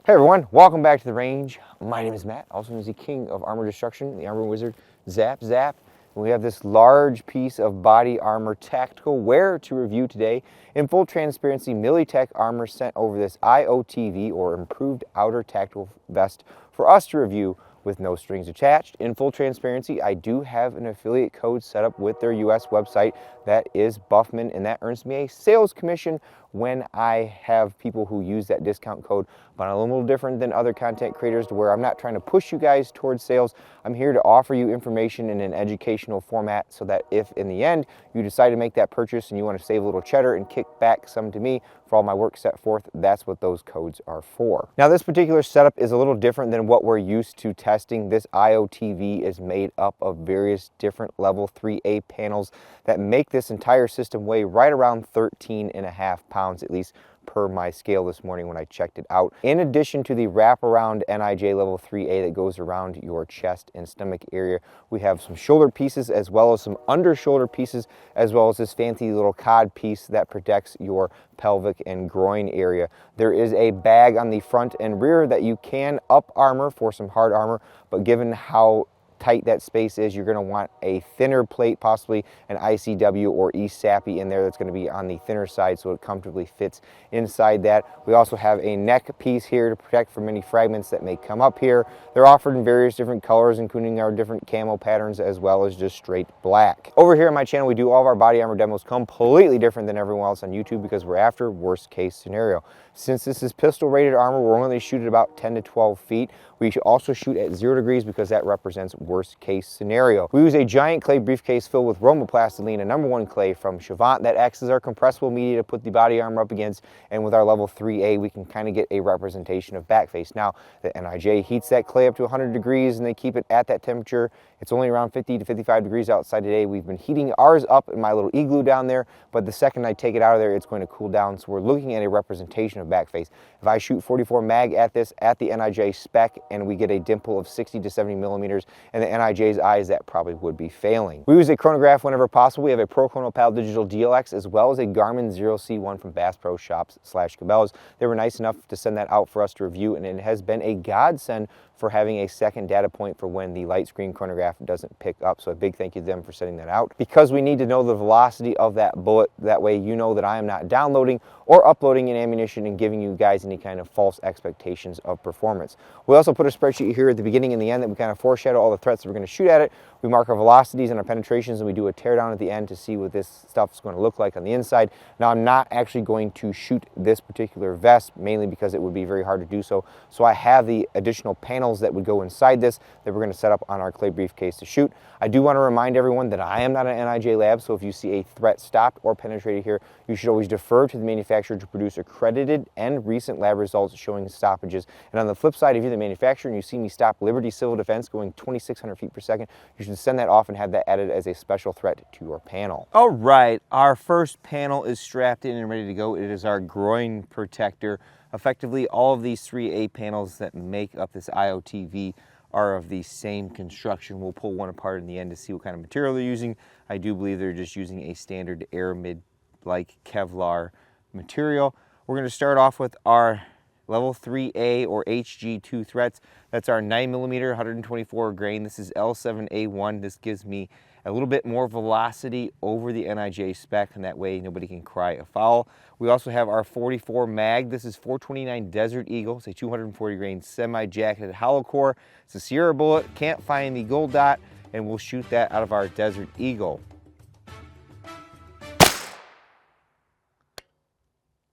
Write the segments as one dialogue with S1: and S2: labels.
S1: Hey everyone, welcome back to the range. My name is Matt, also known as the King of Armor Destruction, the Armor Wizard, Zap Zap. And we have this large piece of body armor tactical wear to review today. In full transparency, Militech Armor sent over this IOTV, or Improved Outer Tactical Vest, for us to review with no strings attached. In full transparency, I do have an affiliate code set up with their US website that is Buffman, and that earns me a sales commission when I have people who use that discount code. But I'm a little different than other content creators to where I'm not trying to push you guys towards sales. I'm here to offer you information in an educational format so that if in the end you decide to make that purchase and you want to save a little cheddar and kick back some to me for all my work set forth, that's what those codes are for. Now this particular setup is a little different than what we're used to testing. This IOTV is made up of various different level 3A panels that make this entire system weigh right around 13.5 pounds, at least per my scale this morning when I checked it out. In addition to the wraparound NIJ level 3A that goes around your chest and stomach area, we have some shoulder pieces as well as some under shoulder pieces, as well as this fancy little cod piece that protects your pelvic and groin area. There is a bag on the front and rear that you can up armor for some hard armor, but given how tight that space is, you're going to want a thinner plate, possibly an ICW or ESAPI in there that's going to be on the thinner side so it comfortably fits inside that. We also have a neck piece here to protect from any fragments that may come up here. They're offered in various different colors, including our different camo patterns as well as just straight black. Over here on my channel, we do all of our body armor demos completely different than everyone else on YouTube because we're after worst case scenario. Since this is pistol rated armor, we're only shoot at about 10 to 12 feet. We should also shoot at 0 degrees because that represents worst case scenario. We use a giant clay briefcase filled with Romoplastiline, a #1 clay from Chavant that acts as our compressible media to put the body armor up against, and with our level 3A we can kind of get a representation of backface. Now the NIJ heats that clay up to 100 degrees and they keep it at that temperature. It's only around 50 to 55 degrees outside today. We've been heating ours up in my little igloo down there, but the second I take it out of there it's going to cool down, so we're looking at a representation of backface. If I shoot 44 mag at this at the NIJ spec and we get a dimple of 60 to 70 millimeters and the NIJ's eyes, that probably would be failing. We use a chronograph whenever possible. We have a Pro Chronopal Digital DLX as well as a Garmin 0C1 from Bass Pro Shops / Cabela's. They were nice enough to send that out for us to review, and it has been a godsend for having a second data point for when the light screen chronograph doesn't pick up. So a big thank you to them for sending that out, because we need to know the velocity of that bullet. That way you know that I am not downloading or uploading an ammunition and giving you guys any kind of false expectations of performance. We also put a spreadsheet here at the beginning and the end that we kind of foreshadow all the threats that we're going to shoot at it. We mark our velocities and our penetrations, and we do a teardown at the end to see what this stuff is going to look like on the inside. Now I'm not actually going to shoot this particular vest, mainly because it would be very hard to do so. So I have the additional panels that would go inside this that we're going to set up on our clay briefcase to shoot. I do want to remind everyone that I am not an NIJ lab, so if you see a threat stopped or penetrated here, you should always defer to the manufacturer to produce accredited and recent lab results showing stoppages. And on the flip side, if you're the manufacturer and you see me stop Liberty Civil Defense going 2,600 feet per second, you should send that off and have that added as a special threat to your panel. All right, our first panel is strapped in and ready to go. It is our groin protector. Effectively, all of these 3A panels that make up this IOTV are of the same construction. We'll pull one apart in the end to see what kind of material they're using. I do believe they're just using a standard aramid-like Kevlar material. We're going to start off with our level 3A or HG2 threats. That's our 9mm 124 grain. This is L7A1. This gives me a little bit more velocity over the NIJ spec, and that way nobody can cry a foul. We also have our 44 mag. This is 429 Desert Eagle. It's a 240 grain semi-jacketed hollow core. It's a Sierra bullet. Can't find the gold dot, and we'll shoot that out of our Desert Eagle.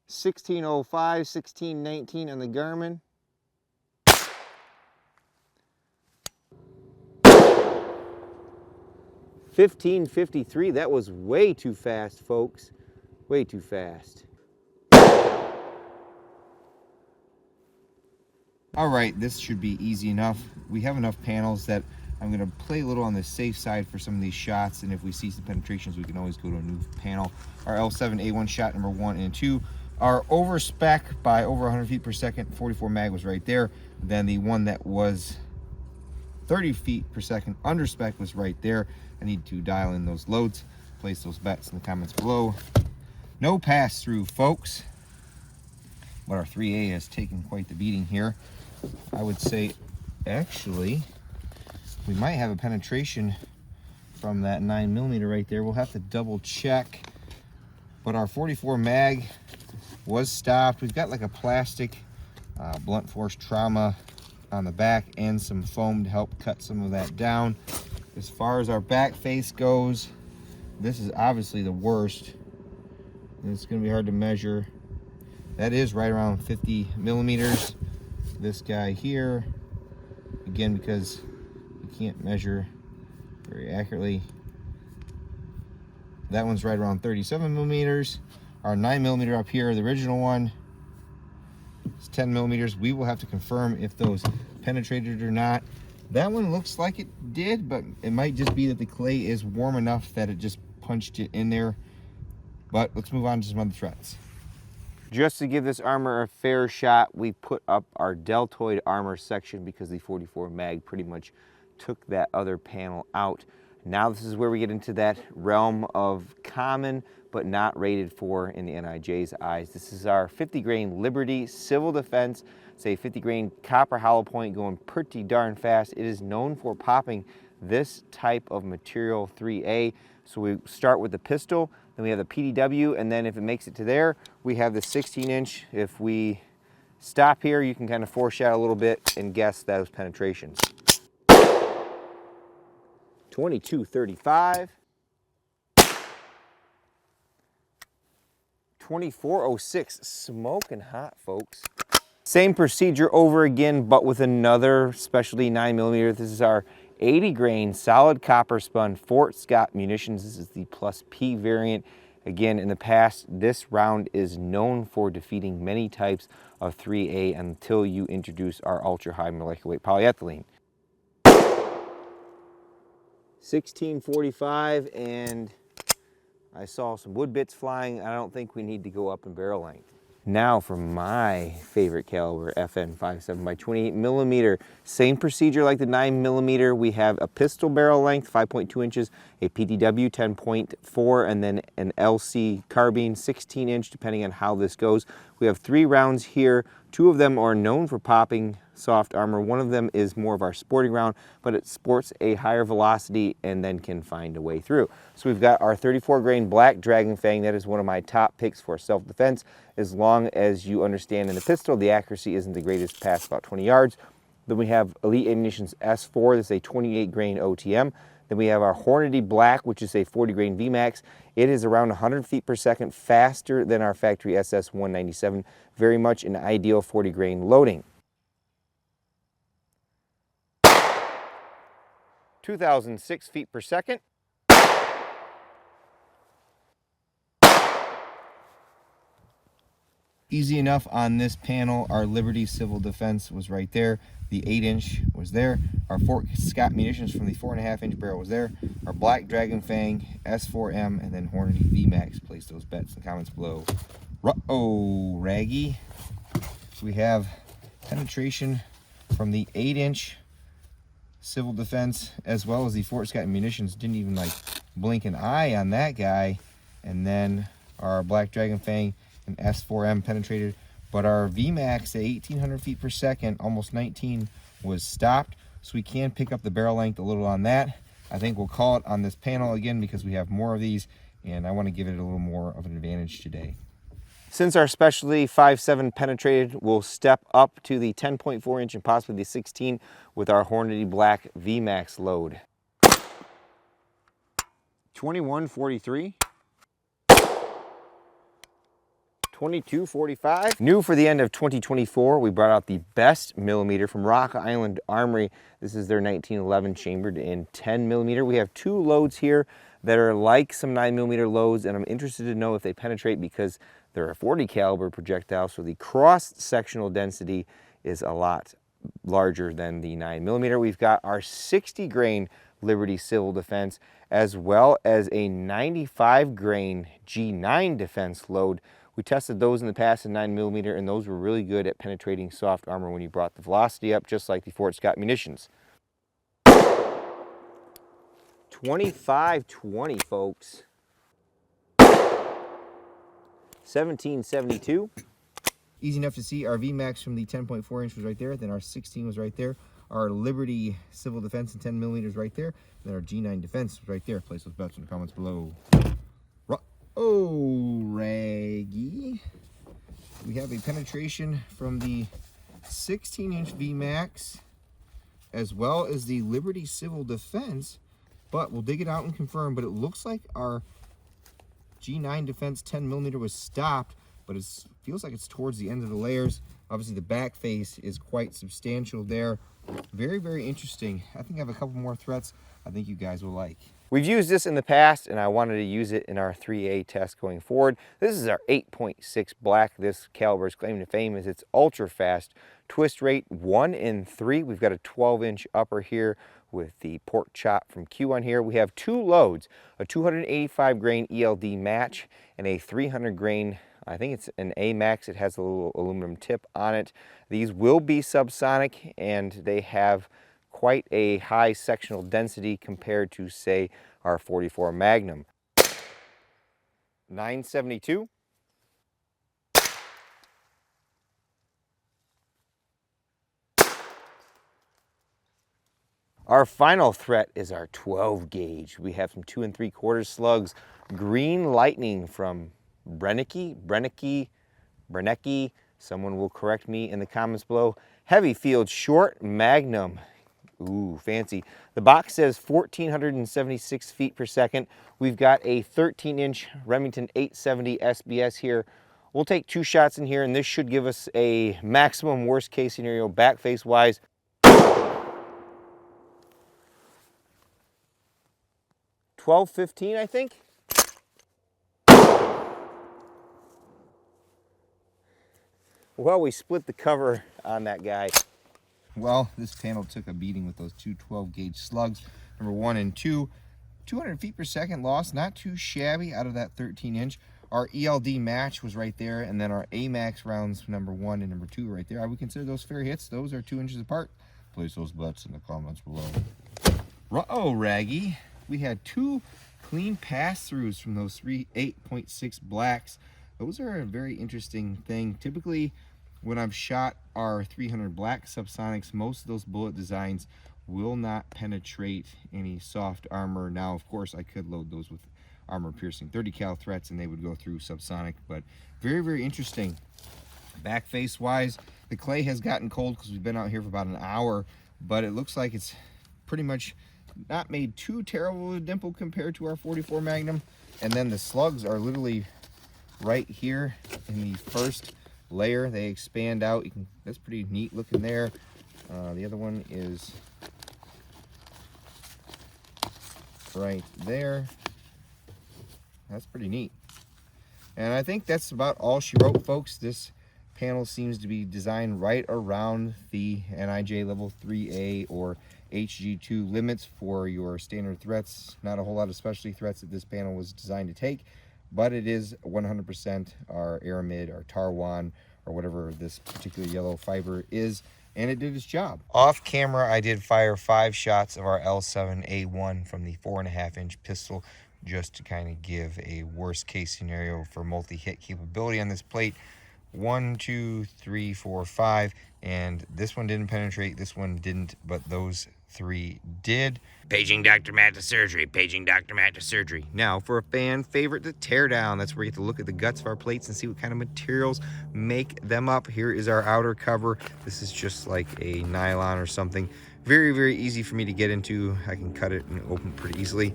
S1: 1605, 1619 on the Garmin. 1553, that was way too fast, folks. Way too fast. All right, this should be easy enough. We have enough panels that I'm gonna play a little on the safe side for some of these shots, and if we see some penetrations, we can always go to a new panel. Our L7A1 shot number 1 and 2 are over spec by over 100 feet per second. 44 mag was right there. Then the one that was 30 feet per second under spec was right there. I need to dial in those loads. Place those bets in the comments below. No pass through, folks. but our 3A has taken quite the beating here. I would say, actually, we might have a penetration from that 9mm right there. We'll have to double check. But our 44 mag was stopped. We've got like a plastic blunt force trauma on the back and some foam to help cut some of that down. As far as our back face goes, this is obviously the worst. It's going to be hard to measure. That is right around 50mm. This guy here, again, because you can't measure very accurately, that one's right around 37mm. Our 9mm up here, the original one, is 10mm. We will have to confirm if those penetrated or not. That one looks like it did, but it might just be that the clay is warm enough that it just punched it in there. But let's move on to some other threads. Just to give this armor a fair shot, we put up our deltoid armor section because the 44 mag pretty much took that other panel out. Now this is where we get into that realm of common but not rated for in the NIJ's eyes. This is our 50 grain Liberty Civil Defense. It's a 50 grain copper hollow point going pretty darn fast. It is known for popping this type of material 3A. So we start with the pistol, then we have the PDW, and then if it makes it to there, we have the 16-inch. If we stop here, you can kind of foreshadow a little bit and guess those penetrations. 2235, 2406, smoking hot, folks. Same procedure over again, but with another specialty 9mm. This is our 80 grain solid copper spun Fort Scott munitions. This is the plus P variant. Again, in the past, this round is known for defeating many types of 3A until you introduce our ultra high molecular weight polyethylene. 1645, and I saw some wood bits flying. I don't think we need to go up in barrel length. Now for my favorite caliber, FN 57 by 28mm. Same procedure like the 9mm. We have a pistol barrel length, 5.2 inches, a PDW 10.4, and then an LC carbine 16-inch, depending on how this goes. We have 3 rounds here. 2 of them are known for popping soft armor. One of them is more of our sporting round, but it sports a higher velocity and then can find a way through. So we've got our 34 grain black Dragon Fang. That is one of my top picks for self-defense, as long as you understand in the pistol the accuracy isn't the greatest past about 20 yards. Then we have Elite Ammunition's S4. This is a 28 grain OTM. Then we have our Hornady Black, which is a 40 grain VMAX. It is around 100 feet per second faster than our factory SS 197. Very much an ideal 40 grain loading. 2006 feet per second. Easy enough on this panel. Our Liberty Civil Defense was right there. The 8-inch was there. Our Fort Scott munitions from the 4.5-inch barrel was there. Our Black Dragon Fang, S4M, and then Hornady VMAX. Place those bets in the comments below. R.A.N.G.E. We have penetration from the 8-inch Civil Defense as well as the Fort Scott munitions. Didn't even like blink an eye on that guy. And then our Black Dragon Fang and S4M penetrated, but our VMAX at 1800 feet per second, almost 19, was stopped. So we can pick up the barrel length a little on that. I think we'll call it on this panel again because we have more of these, and I want to give it a little more of an advantage today. Since our specialty 5.7 penetrated, we'll step up to the 10.4 inch and possibly the 16 with our Hornady Black VMAX load. 2143. 2245. New for the end of 2024, we brought out the best millimeter from Rock Island Armory. This is their 1911 chambered in 10mm. We have 2 loads here that are like some 9mm loads, and I'm interested to know if they penetrate because they're a 40 caliber projectile, so the cross-sectional density is a lot larger than the 9mm. We've got our 60 grain Liberty Civil Defense as well as a 95 grain G9 defense load. We tested those in the past in 9mm, and those were really good at penetrating soft armor when you brought the velocity up, just like the Fort Scott munitions. 2520, folks. 1772. Easy enough to see. Our VMAX from the 10.4 inch was right there. Then our 16 was right there. Our Liberty Civil Defense in 10 millimeters right there. And then our G9 Defense was right there. Place those bets in the comments below. R.A.N.G.E. We have a penetration from the 16-inch VMAX as well as the Liberty Civil Defense, but we'll dig it out and confirm. But it looks like our G9 Defense 10 millimeter was stopped, but it feels like it's towards the end of the layers. Obviously the back face is quite substantial there. Very, very interesting. I think I have a couple more threats I think you guys will like. We've used this in the past, and I wanted to use it in our 3A test going forward. This is our 8.6 black. This caliber's claim to fame is its ultra fast twist rate 1 in 3. We've got a 12-inch upper here with the pork chop from Q on here. We have 2 loads, a 285 grain ELD match and a 300 grain, I think it's an A max. It has a little aluminum tip on it. These will be subsonic, and they have quite a high sectional density compared to, say, our 44 Magnum. 972. Our final threat is our 12 gauge. We have some 2 3/4 slugs. Green Lightning from R.A.N.G.E. Someone will correct me in the comments below. Heavy field short Magnum. Ooh, fancy. The box says 1,476 feet per second. We've got a 13-inch Remington 870 SBS here. We'll take 2 shots in here, and this should give us a maximum worst case scenario back face wise. 12-15, I think. Well, we split the cover on that guy. Well, this panel took a beating with those 2 12-gauge slugs, number 1 and 2. 200 feet per second loss, not too shabby out of that 13-inch. Our ELD match was right there, and then our AMAX rounds, number 1 and number 2 right there. I would consider those fair hits. Those are 2 inches apart. Place those butts in the comments below. R.A.N.G.E. We had 2 clean pass-throughs from those 3 8.6 blacks. Those are a very interesting thing. Typically, when I've shot our 300 black subsonics, most of those bullet designs will not penetrate any soft armor. Now, of course, I could load those with armor-piercing 30 cal threats, and they would go through subsonic, but very, very interesting. Back face-wise, the clay has gotten cold because we've been out here for about an hour, but it looks like it's pretty much not made too terrible of a dimple compared to our 44 Magnum. And then the slugs are literally right here in the first layer. They expand out. That's pretty neat looking there. The other one is right there. That's pretty neat. And I think that's about all she wrote, folks. This panel seems to be designed right around the NIJ level 3A or HG2 limits for your standard threats. Not a whole lot of specialty threats that this panel was designed to take, but it is 100% our aramid, our tarwan, or whatever this particular yellow fiber is, and it did its job. Off camera, I did fire 5 shots of our L7A1 from the 4.5-inch pistol, just to kind of give a worst case scenario for multi-hit capability on this plate. 1, 2, 3, 4, 5, and this one didn't penetrate, this one didn't, but those 3 did. Paging Dr. Matt to surgery, paging Dr. Matt to surgery. Now, for a fan favorite, the teardown. That's where you get to look at the guts of our plates and see what kind of materials make them up. Here is our outer cover. This is just like a nylon or something. Very, very easy for me to get into. I can cut it and open pretty easily.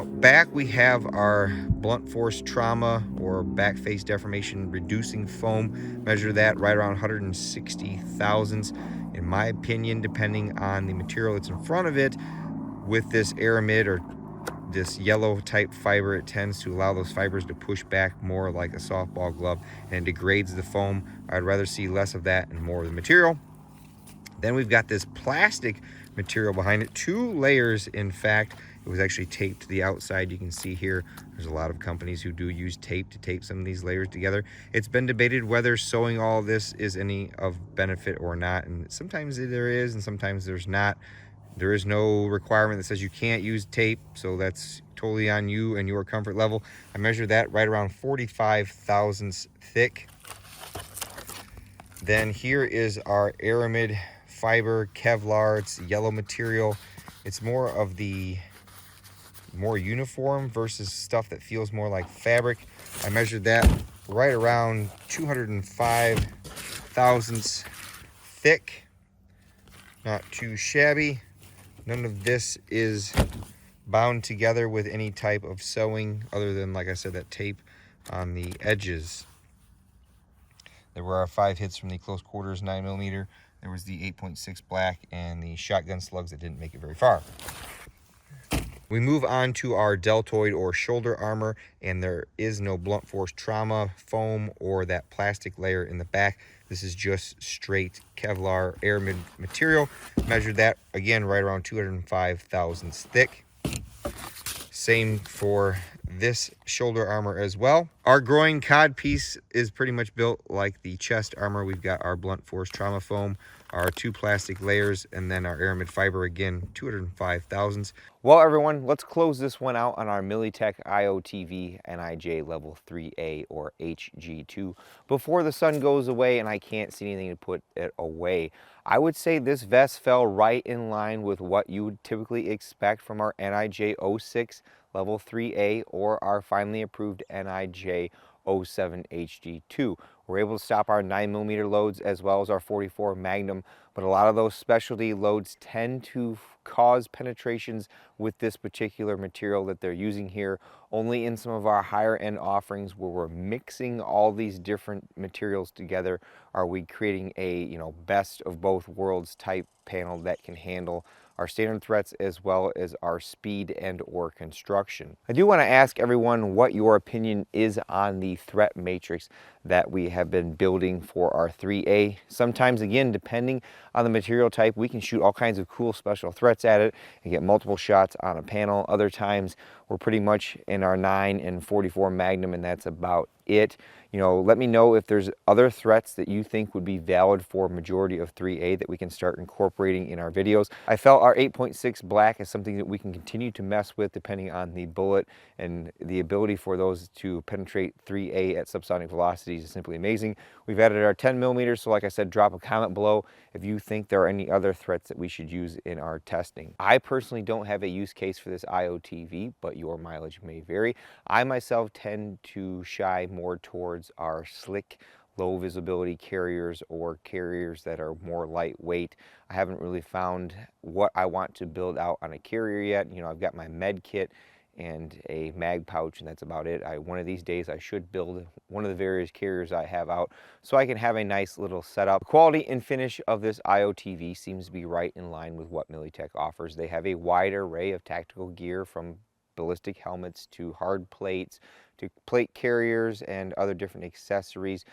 S1: Back we have our blunt force trauma or back face deformation reducing foam. Measure that right around 160 thousandths. In my opinion, depending on the material that's in front of it, with this aramid or this yellow type fiber, it tends to allow those fibers to push back more like a softball glove and degrades the foam. I'd rather see less of that and more of the material. Then we've got this plastic material behind it, 2 layers in fact. It was actually taped to the outside. You can see here, there's a lot of companies who do use tape to tape some of these layers together. It's been debated whether sewing all of this is any of benefit or not, and sometimes there is and sometimes there's not. There is no requirement that says you can't use tape, so that's totally on you and your comfort level. I measured that right around 45 thousandths thick. Then here is our aramid fiber Kevlar. It's yellow material. It's more of the more uniform versus stuff that feels more like fabric. I measured that right around 205 thousandths thick. Not too shabby. None of this is bound together with any type of sewing other than, like I said, that tape on the edges. There were our 5 hits from the close quarters 9mm. There was the 8.6 black and the shotgun slugs that didn't make it very far. We move on to our deltoid or shoulder armor, and there is no blunt force trauma foam or that plastic layer in the back. This is just straight Kevlar aramid material. Measured that again right around 205 thousandths thick. Same for this shoulder armor as well. Our groin cod piece is pretty much built like the chest armor. We've got our blunt force trauma foam, our 2 plastic layers, and then our aramid fiber, again 205 thousandths. Well, everyone, let's close this one out on our Militech IOTV NIJ level 3A or HG2 before the sun goes away and I can't see anything to put it away. I would say this vest fell right in line with what you would typically expect from our NIJ 06 level 3A or our finally approved NIJ 07 HG2. We're able to stop our 9mm loads as well as our 44 Magnum, but a lot of those specialty loads tend to cause penetrations with this particular material that they're using here. Only in some of our higher end offerings where we're mixing all these different materials together are we creating a best of both worlds type panel that can handle our standard threats as well as our speed and or construction. I do want to ask everyone what your opinion is on the threat matrix that we have been building for our 3A. Sometimes, again, depending on the material type, we can shoot all kinds of cool special threats at it and get multiple shots on a panel. Other times we're pretty much in our 9 and 44 Magnum and that's about it. Let me know if there's other threats that you think would be valid for majority of 3A that we can start incorporating in our videos. I felt our 8.6 black is something that we can continue to mess with depending on the bullet, and the ability for those to penetrate 3A at subsonic velocities is simply amazing. We've added our 10mm, so like I said, drop a comment below if you think there are any other threats that we should use in our testing. I personally don't have a use case for this IOTV, but your mileage may vary. I myself tend to shy more towards our slick, low visibility carriers or carriers that are more lightweight. I haven't really found what I want to build out on a carrier yet. I've got my med kit and a mag pouch, and that's about it. One of these days I should build one of the various carriers I have out so I can have a nice little setup. The quality and finish of this IOTV seems to be right in line with what Militech offers. They have a wide array of tactical gear, from ballistic helmets to hard plates to plate carriers and other different accessories.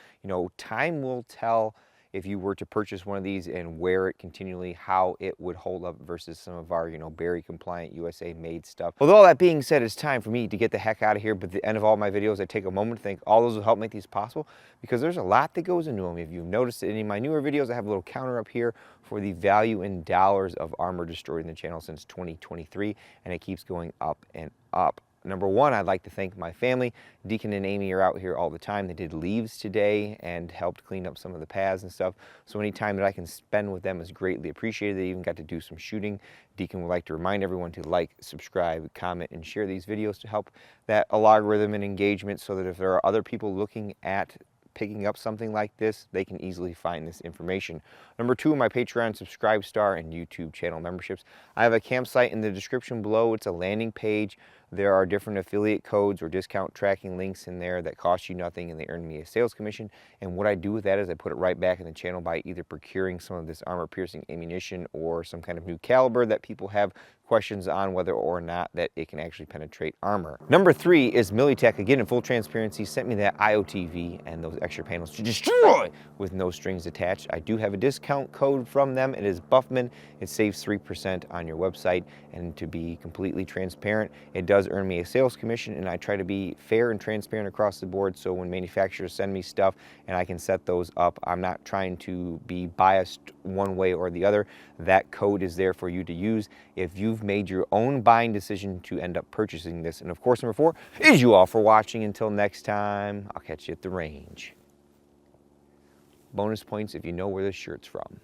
S1: Time will tell if you were to purchase one of these and wear it continually, how it would hold up versus some of our, Berry compliant USA made stuff. With all that being said, it's time for me to get the heck out of here. But at the end of all my videos, I take a moment to thank all those who help make these possible, because there's a lot that goes into them. If you've noticed it in any of my newer videos, I have a little counter up here for the value in dollars of armor destroyed in the channel since 2023, and it keeps going up and up. Number one, I'd like to thank my family. Deacon and Amy are out here all the time. They did leaves today and helped clean up some of the paths and stuff. So any time that I can spend with them is greatly appreciated. They even got to do some shooting. Deacon would like to remind everyone to like, subscribe, comment, and share these videos to help that algorithm and engagement, so that if there are other people looking at picking up something like this, they can easily find this information. Number two, my Patreon, Subscribe Star, and YouTube channel memberships. I have a campsite in the description below. It's a landing page. There are different affiliate codes or discount tracking links in there that cost you nothing, and they earn me a sales commission. And what I do with that is I put it right back in the channel by either procuring some of this armor-piercing ammunition or some kind of new caliber that people have questions on whether or not that it can actually penetrate armor. Number three is Militech, again in full transparency, sent me that IOTV and those extra panels to destroy with no strings attached. I do have a discount code from them. It is Buffman. It saves 3% on your website, and to be completely transparent, it does earn me a sales commission, and I try to be fair and transparent across the board. So when manufacturers send me stuff and I can set those up, I'm not trying to be biased one way or the other. That code is there for you to use if you've made your own buying decision to end up purchasing this. And of course, number four is you all for watching. Until next time, I'll catch you at the range. bonus points if you know where the shirt's from.